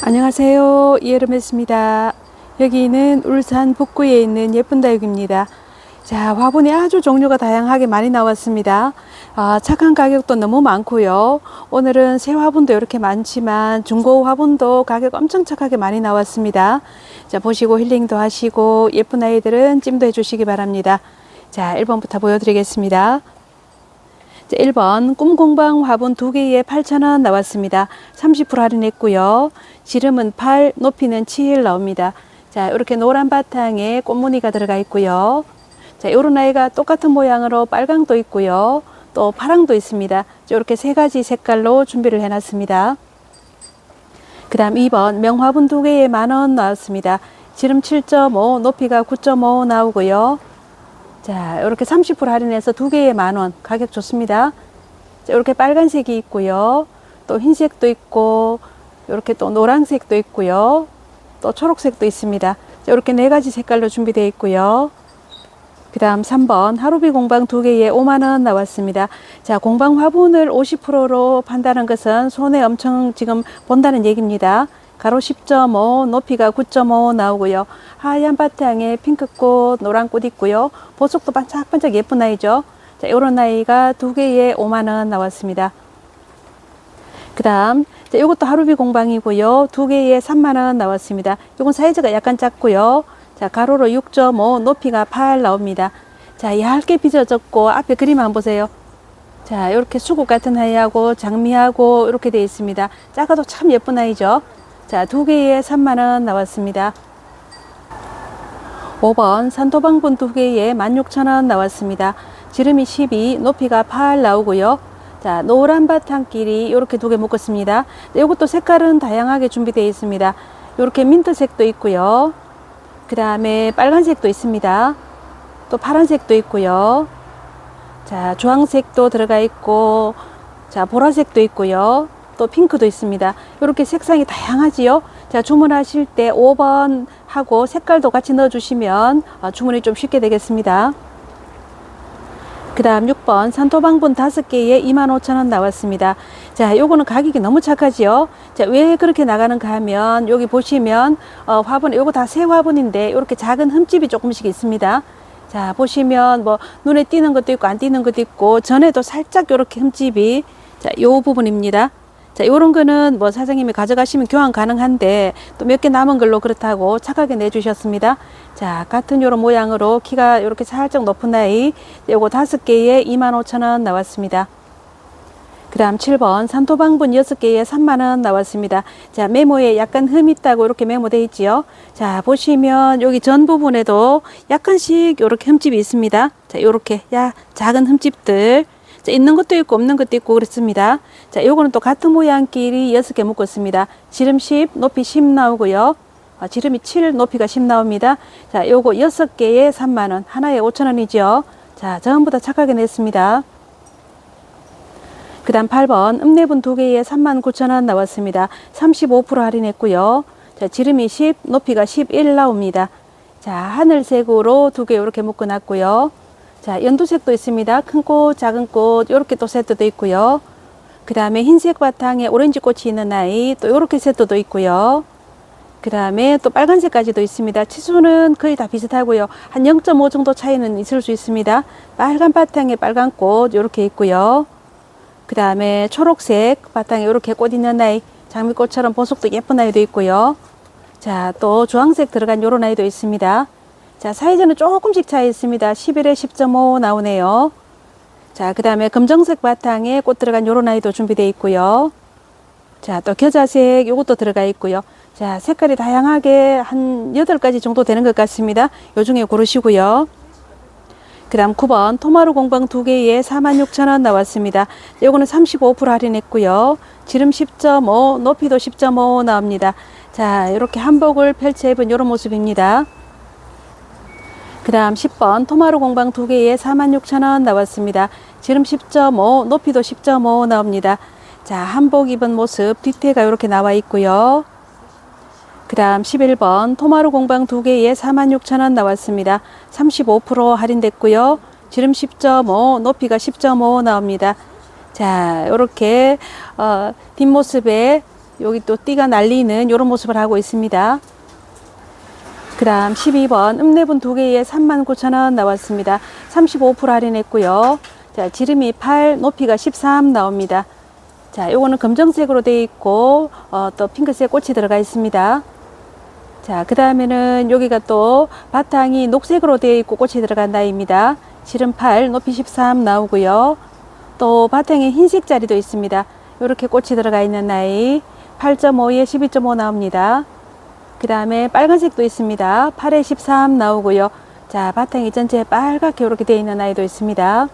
안녕하세요. 이여름했습니다. 여기는 울산 북구에 있는 예쁜 다육입니다. 자, 화분이 아주 종류가 다양하게 많이 나왔습니다. 착한 가격도 너무 많고요. 오늘은 새 화분도 이렇게 많지만 중고 화분도 가격 엄청 착하게 많이 나왔습니다. 자, 보시고 힐링도 하시고 예쁜 아이들은 찜도 해주시기 바랍니다. 자, 1번부터 보여드리겠습니다. 1번 꿈공방 화분 2개에 8,000원 나왔습니다. 30% 할인했고요. 지름은 8, 높이는 7 나옵니다. 자, 이렇게 노란 바탕에 꽃무늬가 들어가 있고요. 자, 요런 아이가 똑같은 모양으로 빨강도 있고요. 또 파랑도 있습니다. 이렇게 세 가지 색깔로 준비를 해놨습니다. 그 다음 2번 명화분 2개에 만원 나왔습니다. 지름 7.5, 높이가 9.5 나오고요. 자, 이렇게 30% 할인해서 2개에 만원, 가격 좋습니다. 자, 이렇게 빨간색이 있고요. 또 흰색도 있고, 이렇게 또 노란색도 있고요. 또 초록색도 있습니다. 자, 이렇게 4가지 색깔로 준비되어 있고요. 그 다음 3번 하루비 공방 2개에 5만원 나왔습니다. 자, 공방 화분을 50%로 판다는 것은 손에 엄청 지금 본다는 얘기입니다. 가로 10.5, 높이가 9.5 나오고요. 하얀 바탕에 핑크꽃, 노란꽃 있고요. 보석도 반짝반짝 예쁜 아이죠. 자, 요런 아이가 2개에 5만원 나왔습니다. 그 다음, 요것도 하루비 공방이고요. 2개에 3만원 나왔습니다. 요건 사이즈가 약간 작고요. 자, 가로로 6.5, 높이가 8 나옵니다. 자, 얇게 빚어졌고, 앞에 그림 한번 보세요. 자, 이렇게 수국 같은 아이하고 장미하고 이렇게 되어 있습니다. 작아도 참 예쁜 아이죠. 자, 2개에 3만원 나왔습니다. 5번 산토방분 2개에 16,000원 나왔습니다. 지름이 12, 높이가 8 나오고요. 자, 노란 바탕끼리 이렇게 2개 묶었습니다. 이것도 색깔은 다양하게 준비되어 있습니다. 이렇게 민트색도 있고요. 그 다음에 빨간색도 있습니다. 또 파란색도 있고요. 자, 주황색도 들어가 있고, 자, 보라색도 있고요. 또 핑크도 있습니다. 이렇게 색상이 다양하지요. 자, 주문하실 때 5번 하고 색깔도 같이 넣어주시면 주문이 좀 쉽게 되겠습니다. 그 다음 6번 산토방분 5개에 25,000원 나왔습니다. 자, 요거는 가격이 너무 착하지요. 자, 왜 그렇게 나가는가 하면 여기 보시면 화분, 요거 다 새 화분인데 이렇게 작은 흠집이 조금씩 있습니다. 자, 보시면 뭐 눈에 띄는 것도 있고 안 띄는 것도 있고 전에도 살짝 요렇게 흠집이, 자, 요 부분입니다. 자, 요런 거는 뭐 사장님이 가져가시면 교환 가능한데 또 몇 개 남은 걸로 그렇다고 착하게 내주셨습니다. 자, 같은 요런 모양으로 키가 이렇게 살짝 높은 아이, 요거 5개에 25,000원 나왔습니다. 그 다음 7번 산토방분 6개에 3만원 나왔습니다. 자, 메모에 약간 흠 있다고 이렇게 메모되어 있지요. 자, 보시면 여기 전 부분에도 약간씩 요렇게 흠집이 있습니다. 자, 요렇게 작은 흠집들, 자, 있는 것도 있고 없는 것도 있고 그렇습니다. 자, 요거는 또 같은 모양끼리 6개 묶었습니다. 지름 10, 높이 10 나오고요. 지름이 7, 높이가 10 나옵니다. 자, 요거 6개에 3만원, 하나에 5,000원이죠. 자, 전부 다 착하게 냈습니다. 그 다음 8번 읍내분 2개에 39,000원 나왔습니다. 35% 할인했고요. 자, 지름이 10, 높이가 11 나옵니다. 자, 하늘색으로 2개 이렇게 묶어 놨고요. 자, 연두색도 있습니다. 큰 꽃, 작은 꽃, 요렇게 또 세트도 있고요. 그 다음에 흰색 바탕에 오렌지 꽃이 있는 아이, 또 요렇게 세트도 있고요. 그 다음에 또 빨간색까지도 있습니다. 치수는 거의 다 비슷하고요. 한 0.5 정도 차이는 있을 수 있습니다. 빨간 바탕에 빨간 꽃, 요렇게 있고요. 그 다음에 초록색 바탕에 이렇게 꽃 있는 아이, 장미꽃처럼 보석도 예쁜 아이도 있고요. 자, 또 주황색 들어간 요런 아이도 있습니다. 자, 사이즈는 조금씩 차이 있습니다. 11에 10.5 나오네요. 자, 그 다음에 검정색 바탕에 꽃 들어간 요런 아이도 준비되어 있고요. 자, 또 겨자색 요것도 들어가 있고요. 자, 색깔이 다양하게 한 8가지 정도 되는 것 같습니다. 요 중에 고르시고요. 그 다음 9번 토마루 공방 2개에 46,000원 나왔습니다. 요거는 35% 할인했고요. 지름 10.5, 높이도 10.5 나옵니다. 자, 이렇게 한복을 펼쳐 입은 요런 모습입니다. 그 다음 10번 토마루 공방 2개에 46,000원 나왔습니다. 지름 10.5, 높이도 10.5 나옵니다. 자, 한복 입은 모습 뒤태가 이렇게 나와 있고요. 그 다음 11번 토마루 공방 2개에 46,000원 나왔습니다. 35% 할인됐고요. 지름 10.5, 높이가 10.5 나옵니다. 자, 이렇게 뒷모습에 여기 또 띠가 날리는 이런 모습을 하고 있습니다. 그 다음 12번 읍내분 2개에 39,000원 나왔습니다. 35% 할인했고요. 자, 지름이 8, 높이가 13 나옵니다. 자, 요거는 검정색으로 되어 있고 또 핑크색 꽃이 들어가 있습니다. 자, 그 다음에는 여기가 또 바탕이 녹색으로 되어 있고 꽃이 들어간 나이입니다. 지름 8, 높이 13 나오고요. 또 바탕에 흰색 자리도 있습니다. 이렇게 꽃이 들어가 있는 나이 8.5에 12.5 나옵니다. 그 다음에 빨간색도 있습니다. 8에 13 나오고요. 자, 바탕이 전체 빨갛게 이렇게 되어 있는 아이도 있습니다.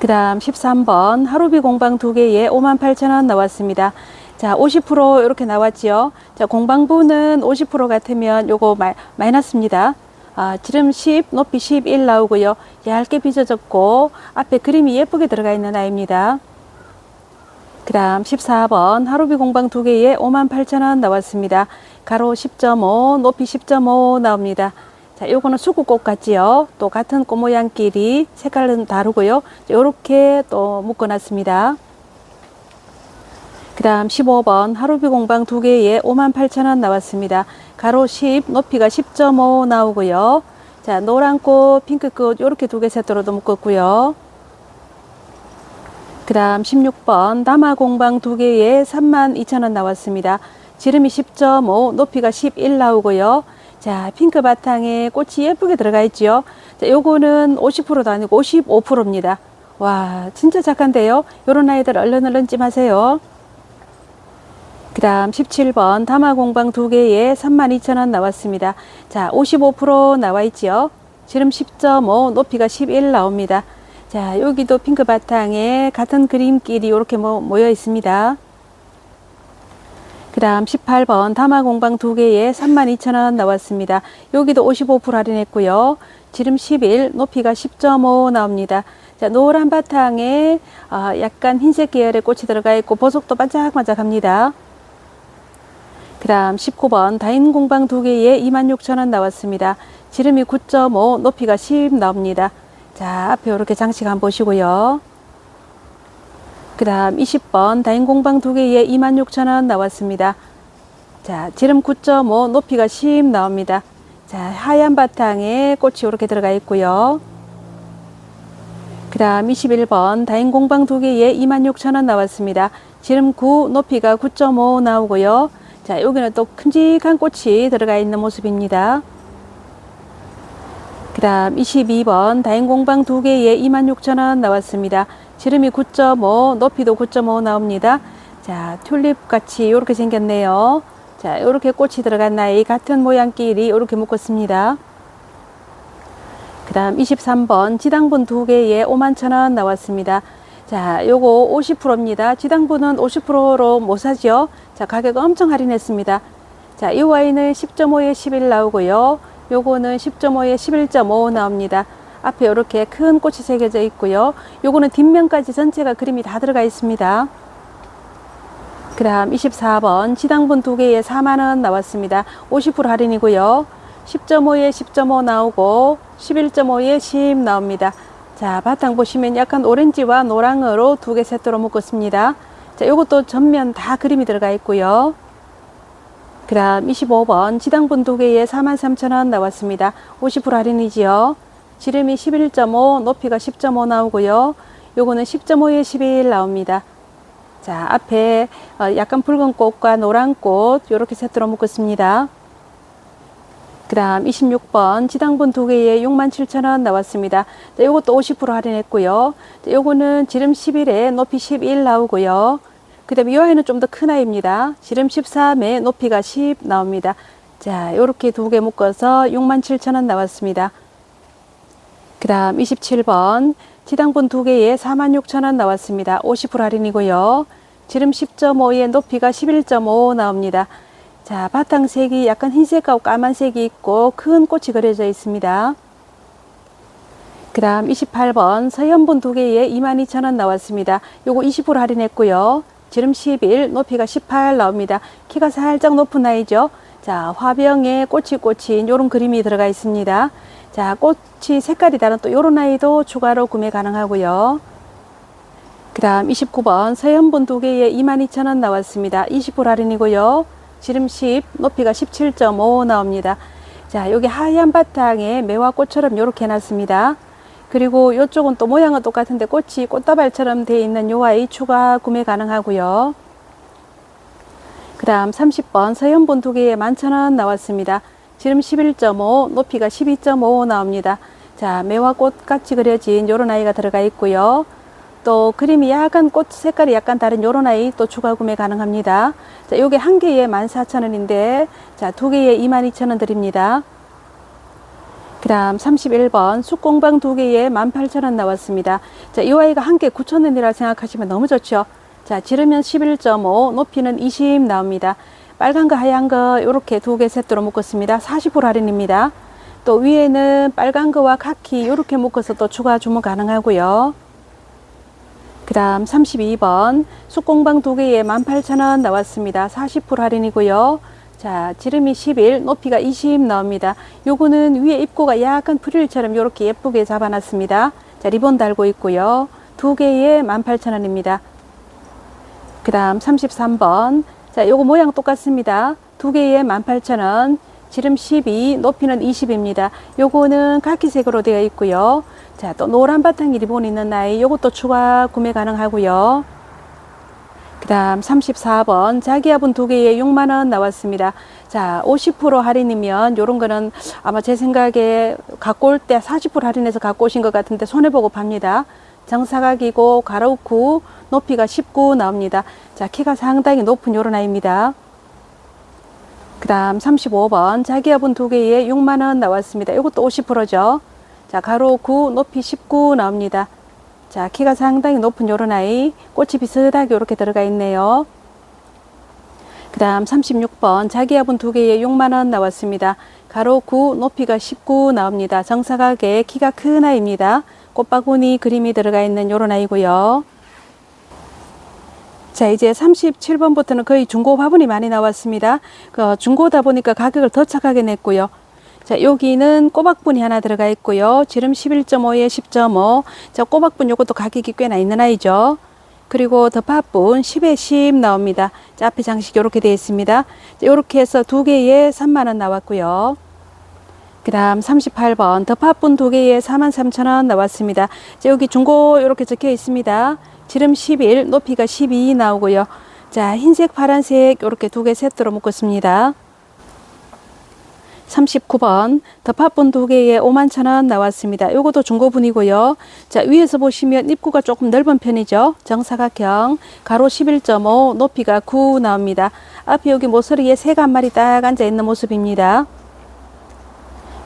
그 다음 13번 하루비 공방 2개에 58,000원 나왔습니다. 자, 50% 이렇게 나왔지요. 자, 공방부는 50% 같으면 요거 마이너스입니다. 지름 10, 높이 11 나오고요. 얇게 빚어졌고 앞에 그림이 예쁘게 들어가 있는 아이입니다. 그 다음 14번 하루비 공방 2개에 58,000원 나왔습니다. 가로 10.5, 높이 10.5 나옵니다. 자, 요거는 수국꽃 같지요. 또 같은 꽃 모양끼리 색깔은 다르고요. 요렇게 또 묶어놨습니다. 그 다음 15번 하루비 공방 2개에 58,000원 나왔습니다. 가로 10, 높이가 10.5 나오고요. 자, 노란꽃, 핑크꽃 요렇게 2개 세트로도 묶었고요. 그 다음 16번 다마 공방 2개에 32,000원 나왔습니다. 지름이 10.5, 높이가 11 나오고요. 자, 핑크 바탕에 꽃이 예쁘게 들어가 있죠. 자, 요거는 50%도 아니고 55%입니다. 와, 진짜 착한데요. 요런 아이들 얼른 찜하세요. 그 다음 17번 다마 공방 2개에 32,000원 나왔습니다. 자, 55% 나와 있죠. 지름 10.5, 높이가 11 나옵니다. 자, 여기도 핑크 바탕에 같은 그림끼리 이렇게 모여 있습니다. 그 다음 18번 다마 공방 2개에 32,000원 나왔습니다. 여기도 55% 할인했고요. 지름 11, 높이가 10.5 나옵니다. 자, 노란 바탕에 약간 흰색 계열의 꽃이 들어가 있고 보석도 반짝반짝합니다. 그 다음 19번 다인 공방 2개에 26,000원 나왔습니다. 지름이 9.5, 높이가 10 나옵니다. 자, 앞에 이렇게 장식 한번 보시고요. 그 다음 20번 다인 공방 2개에 26,000원 나왔습니다. 자, 지름 9.5, 높이가 10 나옵니다. 자, 하얀 바탕에 꽃이 이렇게 들어가 있고요. 그 다음 21번 다인 공방 2개에 26,000원 나왔습니다. 지름 9, 높이가 9.5 나오고요. 자, 여기는 또 큼직한 꽃이 들어가 있는 모습입니다. 그 다음 22번 다인 공방 2개에 26,000원 나왔습니다. 지름이 9.5, 높이도 9.5 나옵니다. 자, 튤립 같이 이렇게 생겼네요. 자, 이렇게 꽃이 들어간 나이 같은 모양끼리 이렇게 묶었습니다. 그 다음 23번 지당분 2개에 51,000원 나왔습니다. 자, 요거 50%입니다. 지당분은 50%로 못 사죠. 자, 가격 엄청 할인했습니다. 자, 이 와인은 10.5에 11 나오고요. 요거는 10.5에 11.5 나옵니다. 앞에 이렇게 큰 꽃이 새겨져 있고요. 요거는 뒷면까지 전체가 그림이 다 들어가 있습니다. 그 다음 24번 지당분 2개에 4만원 나왔습니다. 50% 할인이고요. 10.5에 10.5 나오고 11.5에 10 나옵니다. 자, 바탕 보시면 약간 오렌지와 노랑으로 2개 세트로 묶었습니다. 자, 요것도 전면 다 그림이 들어가 있고요. 그 다음 25번 지당분 2개에 43,000원 나왔습니다. 50% 할인이지요. 지름이 11.5, 높이가 10.5 나오고요. 요거는 10.5에 11 나옵니다. 자, 앞에 약간 붉은 꽃과 노란 꽃 요렇게 세트로 묶었습니다. 그 다음 26번 지당분 2개에 67,000원 나왔습니다. 자, 요것도 50% 할인했고요. 자, 요거는 지름 11에 높이 11 나오고요. 그 다음에 이 아이는 좀 더 큰 아이입니다. 지름 13에 높이가 10 나옵니다. 자, 요렇게 2개 묶어서 67,000원 나왔습니다. 그 다음 27번 지당분 2개에 46,000원 나왔습니다. 50% 할인이고요. 지름 10.5에 높이가 11.5 나옵니다. 자, 바탕색이 약간 흰색하고 까만색이 있고 큰 꽃이 그려져 있습니다. 그 다음 28번 서현분 2개에 22,000원 나왔습니다. 요거 20% 할인했고요. 지름 11, 높이가 18 나옵니다. 키가 살짝 높은 아이죠. 자, 화병에 꽃이 꽂힌 요런 그림이 들어가 있습니다. 자, 꽃이 색깔이 다른 또 요런 아이도 추가로 구매 가능하고요. 그 다음 29번 서현분 2개에 22,000원 나왔습니다. 20% 할인이고요. 지름 10, 높이가 17.5 나옵니다. 자, 여기 하얀 바탕에 매화꽃처럼 이렇게 해놨습니다. 그리고 이쪽은 또 모양은 똑같은데 꽃이 꽃다발처럼 되어 있는 요 아이 추가 구매 가능하고요. 그 다음 30번 서현분 2개에 11,000원 나왔습니다. 지름 11.5, 높이가 12.5 나옵니다. 자, 매화꽃 같이 그려진 요런 아이가 들어가 있고요. 또 그림이 약간 꽃 색깔이 약간 다른 요런 아이 또 추가 구매 가능합니다. 자, 요게 한 개에 14,000원인데 자, 2개에 22,000원 드립니다. 그 다음 31번 쑥공방 2개에 18,000원 나왔습니다. 자, 이 아이가 한 개 9,000원이라 생각하시면 너무 좋죠. 자, 지르면 11.5, 높이는 20 나옵니다. 빨간 거 하얀 거 이렇게 2개 세트로 묶었습니다. 40% 할인입니다. 또 위에는 빨간 거와 카키 이렇게 묶어서 또 추가 주문 가능하고요. 그 다음 32번 쑥공방 2개에 18,000원 나왔습니다. 40% 할인이고요. 자, 지름이 11, 높이가 20 나옵니다. 요거는 위에 입고가 약간 프릴처럼 이렇게 예쁘게 잡아놨습니다. 자, 리본 달고 있고요. 2개에 18,000원입니다. 그 다음 33번. 자, 요거 모양 똑같습니다. 2개에 18,000원. 지름 12, 높이는 20입니다. 요거는 카키색으로 되어 있고요. 자, 또 노란 바탕에 리본 있는 아이 요것도 추가 구매 가능하고요. 그 다음 34번 자기화분 2개에 6만원 나왔습니다. 자, 50% 할인이면 요런 거는 아마 제 생각에 갖고 올 때 40% 할인해서 갖고 오신 것 같은데 손해보고 팝니다. 정사각이고 가로구 높이가 19 나옵니다. 자, 키가 상당히 높은 요런 아이입니다. 그 다음 35번 자기화분 2개에 6만원 나왔습니다. 이것도 50%죠. 자, 가로 9, 높이 19 나옵니다. 자, 키가 상당히 높은 요런 아이 꽃이 비슷하게 이렇게 들어가 있네요. 그 다음 36번 자기화분 2개에 6만원 나왔습니다. 가로 9, 높이가 19 나옵니다. 정사각에 키가 큰 아이입니다. 꽃바구니 그림이 들어가 있는 요런 아이고요. 자, 이제 37번부터는 거의 중고 화분이 많이 나왔습니다. 중고다 보니까 가격을 더 착하게 냈고요. 자, 여기는 꼬박분이 하나 들어가 있고요. 지름 11.5에 10.5. 자, 꼬박분 요것도 가격이 꽤나 있는 아이죠. 그리고 덮화분 10에 10 나옵니다. 자, 앞에 장식 이렇게 되어 있습니다. 자, 이렇게 해서 2개에 3만원 나왔고요. 그 다음 38번 덮화분 2개에 43,000원 나왔습니다. 자, 여기 중고 이렇게 적혀 있습니다. 지름 11, 높이가 12 나오고요. 자, 흰색, 파란색 이렇게 2개 세트로 묶었습니다. 39번 덮화분 2개에 51,000원 나왔습니다. 요것도 중고분이고요. 자, 위에서 보시면 입구가 조금 넓은 편이죠. 정사각형 가로 11.5, 높이가 9 나옵니다. 앞에 여기 모서리에 새가 한 마리 딱 앉아 있는 모습입니다.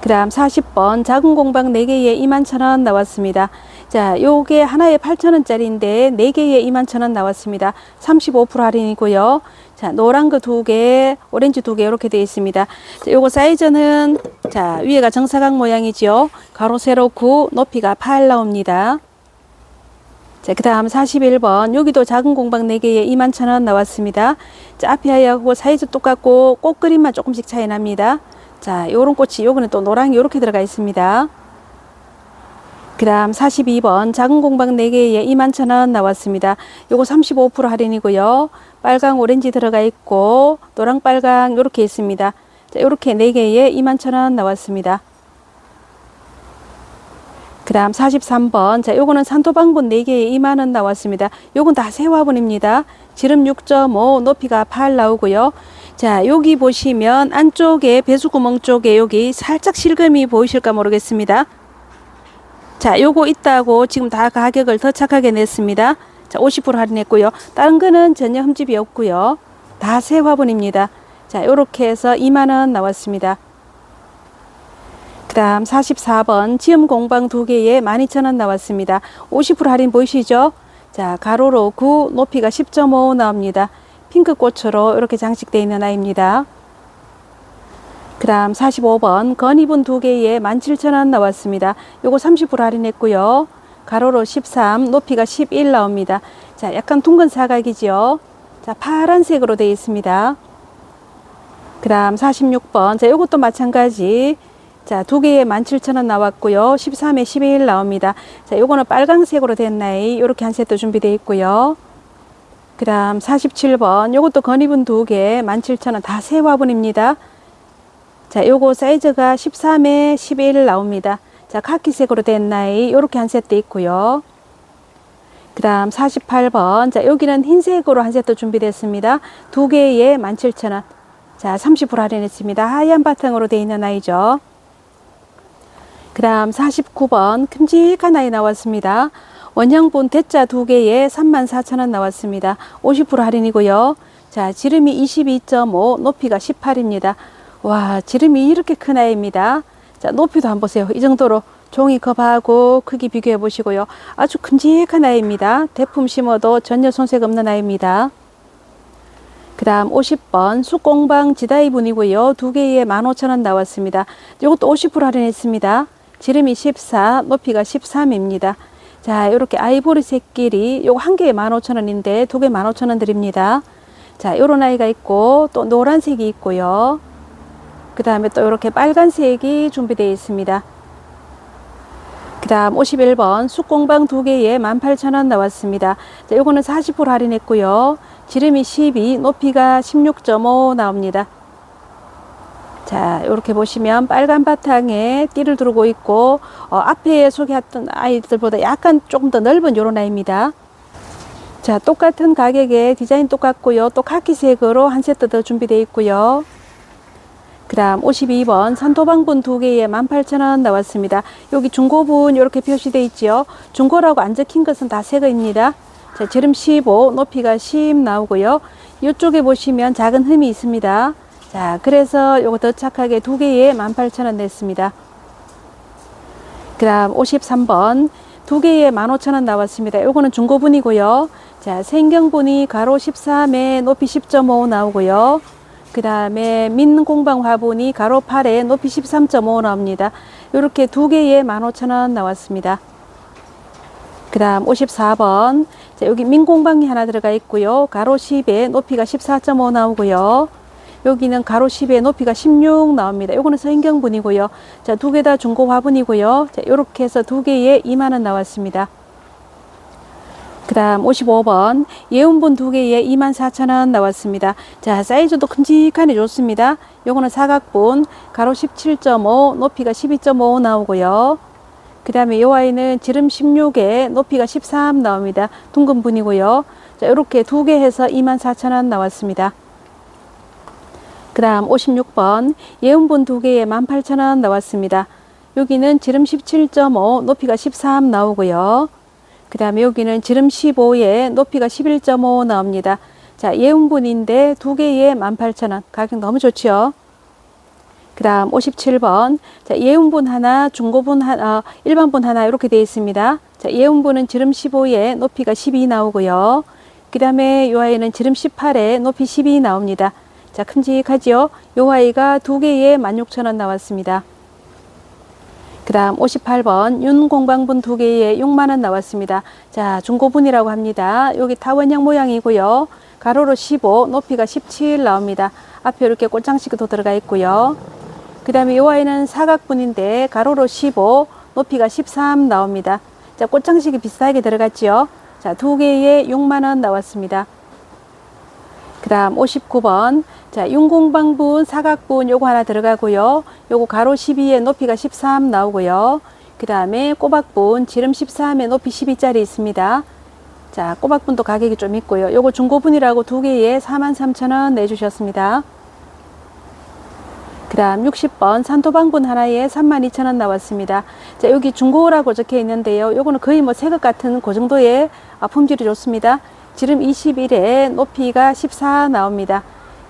그 다음 40번 작은 공방 4개에 21,000원 나왔습니다. 자, 요게 하나에 8,000원짜리인데 4개에 21,000원 나왔습니다. 35% 할인이고요. 자, 노란 거 2개, 오렌지 2개 이렇게 되어 있습니다. 자, 요거 사이즈는 자, 위에가 정사각 모양이죠. 가로 세로 9, 높이가 8 나옵니다. 자, 그 다음 41번 여기도 작은 공방 4개에 21,000원 나왔습니다. 자, 앞에 하얗고 사이즈 똑같고 꽃 그림만 조금씩 차이 납니다. 자, 요런 꽃이 요거는 또 노랑이 이렇게 들어가 있습니다. 그 다음 42번 작은 공방 4개에 21,000원 나왔습니다. 요거 35% 할인이고요. 빨강 오렌지 들어가 있고 노랑 빨강 이렇게 있습니다. 자, 요렇게 4개에 21,000원 나왔습니다. 그 다음 43번 자, 요거는 산토방분 4개에 2만원 나왔습니다. 요건 다 새화분입니다. 지름 6.5, 높이가 8 나오고요. 자, 여기 보시면 안쪽에 배수구멍 쪽에 여기 살짝 실금이 보이실까 모르겠습니다. 자, 요거 있다고 지금 다 가격을 더 착하게 냈습니다. 자, 50% 할인했고요. 다른 거는 전혀 흠집이 없고요. 다 새 화분입니다. 자, 요렇게 해서 2만원 나왔습니다. 그 다음 44번 지음 공방 2개에 12,000원 나왔습니다. 50% 할인 보이시죠? 자, 가로로 9, 높이가 10.5 나옵니다. 핑크꽃으로 이렇게 장식되어 있는 아이입니다. 그 다음 45번 건이분 2개에 17,000원 나왔습니다. 요거 30% 할인했고요. 가로로 13, 높이가 11 나옵니다. 자, 약간 둥근 사각이죠. 자, 파란색으로 되어 있습니다. 그 다음 46번 자, 요것도 마찬가지 자, 두 개에 17,000원 나왔고요. 13에 11 나옵니다. 자, 요거는 빨강색으로 된 나이 이렇게 한 세트 준비되어 있고요. 그 다음 47번 요것도 건이분 두 개 17,000원 다 새 화분입니다. 자, 요거 사이즈가 13에 11 나옵니다. 자, 카키색으로 된 나이 요렇게 한 세트 있고요. 그 다음 48번 자, 여기는 흰색으로 한 세트 준비됐습니다. 두 개에 17,000원. 자, 30% 할인했습니다. 하얀 바탕으로 되어 있는 아이죠. 그 다음 49번 큼직한 아이 나왔습니다. 원형분 대자 두 개에 34,000원 나왔습니다. 50% 할인이고요. 자, 지름이 22.5, 높이가 18입니다. 와, 지름이 이렇게 큰 아이입니다. 자, 높이도 한번 보세요. 이 정도로 종이컵하고 크기 비교해 보시고요. 아주 큼직한 아이입니다. 대품 심어도 전혀 손색 없는 아이입니다. 그 다음 50번 쑥공방 지다이분이고요. 두 개에 15,000원 나왔습니다. 이것도 50% 할인했습니다. 지름이 14, 높이가 13입니다. 자, 이렇게 아이보리 색끼리 요거 한 개에 15,000원인데 두 개 15,000원 드립니다. 자, 요런 아이가 있고 또 노란색이 있고요. 그 다음에 또 이렇게 빨간색이 준비되어 있습니다. 그 다음 51번 쑥공방 두 개에 18,000원 나왔습니다. 자, 요거는 40% 할인했고요. 지름이 12, 높이가 16.5 나옵니다. 자, 이렇게 보시면 빨간 바탕에 띠를 두르고 있고 앞에 소개했던 아이들보다 약간 조금 더 넓은 요런 아이입니다. 자, 똑같은 가격에 디자인 똑같고요. 또 카키색으로 한 세트 더 준비되어 있고요. 그 다음 52번 산토방분 두 개에 18,000원 나왔습니다. 여기 중고분 이렇게 표시되어 있죠. 중고라고 안 적힌 것은 다 새거입니다. 자, 지름 15, 높이가 10 나오고요. 이쪽에 보시면 작은 흠이 있습니다. 자, 그래서 요거 더 착하게 두 개에 18,000원 냈습니다. 그 다음 53번 두 개에 15,000원 나왔습니다. 요거는 중고분이고요. 자, 생경분이 가로 13에 높이 10.5 나오고요. 그 다음에 민공방 화분이 가로 8에 높이 13.5 나옵니다. 요렇게 두 개에 15,000원 나왔습니다. 그 다음 54번 자, 여기 민공방이 하나 들어가 있고요. 가로 10에 높이가 14.5 나오고요. 여기는 가로 10에 높이가 16 나옵니다. 요거는 서인경분이고요. 자, 두 개 다 중고 화분이고요. 자, 요렇게 해서 두 개에 2만원 나왔습니다. 그 다음 55번 예운분 두 개에 24,000원 나왔습니다. 자, 사이즈도 큼직하니 좋습니다. 요거는 사각분 가로 17.5 높이가 12.5 나오고요. 그 다음에 요 아이는 지름 16에 높이가 13 나옵니다. 둥근 분이고요. 자, 요렇게 두 개 해서 24,000원 나왔습니다. 그 다음 56번 예운분 두 개에 18,000원 나왔습니다. 여기는 지름 17.5 높이가 13 나오고요. 그 다음에 여기는 지름 15에 높이가 11.5 나옵니다. 자, 예운분인데 두 개에 18,000원. 가격 너무 좋죠. 그 다음 57번 자, 예운분 하나 중고분 하나 일반분 하나 이렇게 되어 있습니다. 자, 예운분은 지름 15에 높이가 12 나오고요. 그 다음에 요 아이는 지름 18에 높이 12 나옵니다. 자, 큼직하죠. 요 아이가 두 개에 16,000원 나왔습니다. 그 다음 58번 윤공방분 두 개에 6만원 나왔습니다. 자, 중고분이라고 합니다. 여기 타원형 모양이고요. 가로로 15 높이가 17 나옵니다. 앞에 이렇게 꽃장식도 들어가 있고요. 그 다음에 이 아이는 사각분인데 가로로 15 높이가 13 나옵니다. 자, 꽃장식이 비슷하게 들어갔죠. 자, 두 개에 6만원 나왔습니다. 그 다음 59번 자, 윤공방분 사각분 요거 하나 들어가고요. 요거 가로 12에 높이가 13 나오고요. 그 다음에 꼬박분 지름 13에 높이 12짜리 있습니다. 자, 꼬박분도 가격이 좀 있고요. 요거 중고분이라고 두 개에 43,000원 내주셨습니다. 그 다음 60번 산토방분 하나에 32,000원 나왔습니다. 자, 여기 중고라고 적혀 있는데요. 요거는 거의 뭐 새것 같은 그 정도의 품질이 좋습니다. 지름 21에 높이가 14 나옵니다.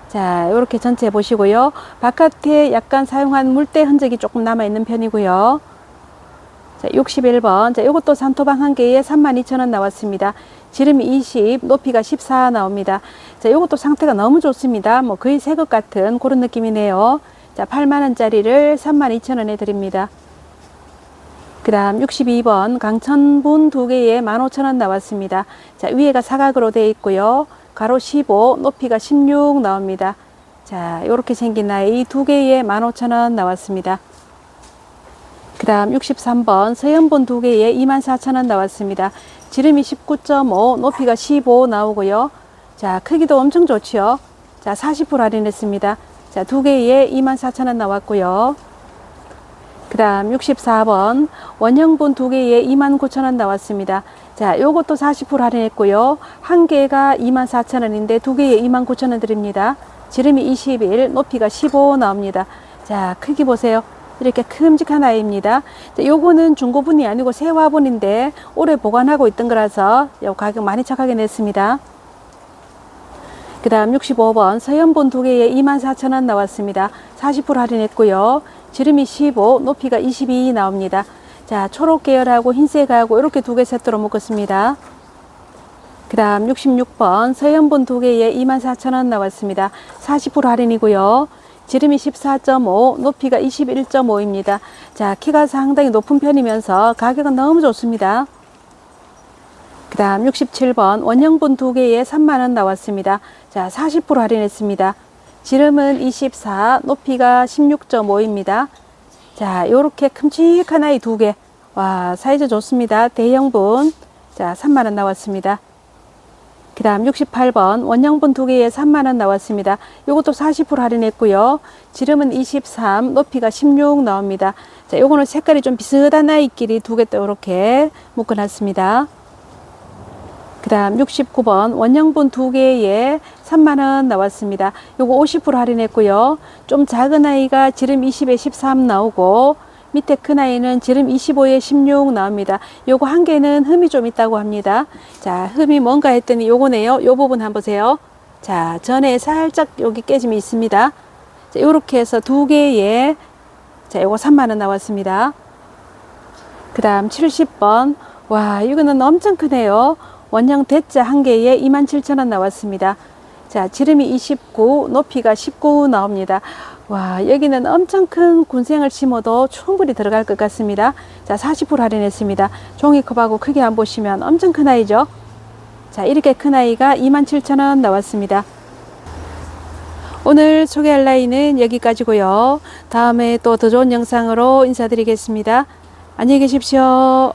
자, 요렇게 전체 보시고요. 바깥에 약간 사용한 물때 흔적이 조금 남아 있는 편이고요. 자, 61번. 자, 요것도 산토방 한 개에 32,000원 나왔습니다. 지름이 20, 높이가 14 나옵니다. 자, 요것도 상태가 너무 좋습니다. 뭐 거의 새 것 같은 그런 느낌이네요. 자, 8만원짜리를 32,000원에 드립니다. 그 다음 62번 강천분 두 개에 15,000원 나왔습니다. 자, 위에가 사각으로 되어 있고요. 가로 15, 높이가 16 나옵니다. 자, 요렇게 생긴 아이 두 개에 15,000원 나왔습니다. 그 다음 63번 서연본 2개에 24,000원 나왔습니다. 지름이 19.5, 높이가 15 나오고요. 자, 크기도 엄청 좋지요. 자, 40% 할인했습니다. 자, 2개에 24,000원 나왔고요. 그 다음 64번 원형분 2개에 29,000원 나왔습니다. 자, 요것도 40% 할인했고요. 한 개가 24,000원인데 2개에 29,000원 드립니다. 지름이 21, 높이가 15 나옵니다. 자, 크기 보세요. 이렇게 큼직한 아이입니다. 자, 요거는 중고분이 아니고 새 화분인데 오래 보관하고 있던 거라서 요 가격 많이 착하게 냈습니다. 그 다음 65번 서연본 2개에 24,000원 나왔습니다. 40% 할인했고요. 지름이 15, 높이가 22 나옵니다. 자, 초록 계열하고 흰색하고 이렇게 2개 세트로 묶었습니다. 그 다음 66번 서연본 2개에 24,000원 나왔습니다. 40% 할인이고요. 지름이 14.5, 높이가 21.5입니다. 자, 키가 상당히 높은 편이면서 가격은 너무 좋습니다. 그 다음 67번 원형분 2개에 3만원 나왔습니다. 자, 40% 할인했습니다. 지름은 24, 높이가 16.5입니다. 자, 요렇게 큼직한 아이 2개. 와, 사이즈 좋습니다. 대형분. 자, 3만원 나왔습니다. 그 다음 68번 원형분 2개에 3만원 나왔습니다. 요것도 40% 할인했고요. 지름은 23, 높이가 16 나옵니다. 자, 요거는 색깔이 좀 비슷한 아이끼리 2개 또 이렇게 묶어놨습니다. 그 다음 69번 원형분 2개에 3만원 나왔습니다. 요거 50% 할인했고요. 좀 작은 아이가 지름 20에 13 나오고 밑에 큰 아이는 지름 25에 16 나옵니다. 요거 한 개는 흠이 좀 있다고 합니다. 자, 흠이 뭔가 했더니 요거네요. 요 부분 한번 보세요. 자, 전에 살짝 여기 깨짐이 있습니다. 자, 요렇게 해서 2개에 자, 요거 3만원 나왔습니다. 그 다음 70번 와, 이거는 엄청 크네요. 원형 대자 한 개에 27,000원 나왔습니다. 자, 지름이 29, 높이가 19 나옵니다. 와, 여기는 엄청 큰 군생을 심어도 충분히 들어갈 것 같습니다. 자, 40% 할인했습니다. 종이컵하고 크게 안 보시면 엄청 큰 아이죠. 자, 이렇게 큰 아이가 27,000원 나왔습니다. 오늘 소개할 아이는 여기까지고요. 다음에 또 더 좋은 영상으로 인사드리겠습니다. 안녕히 계십시오.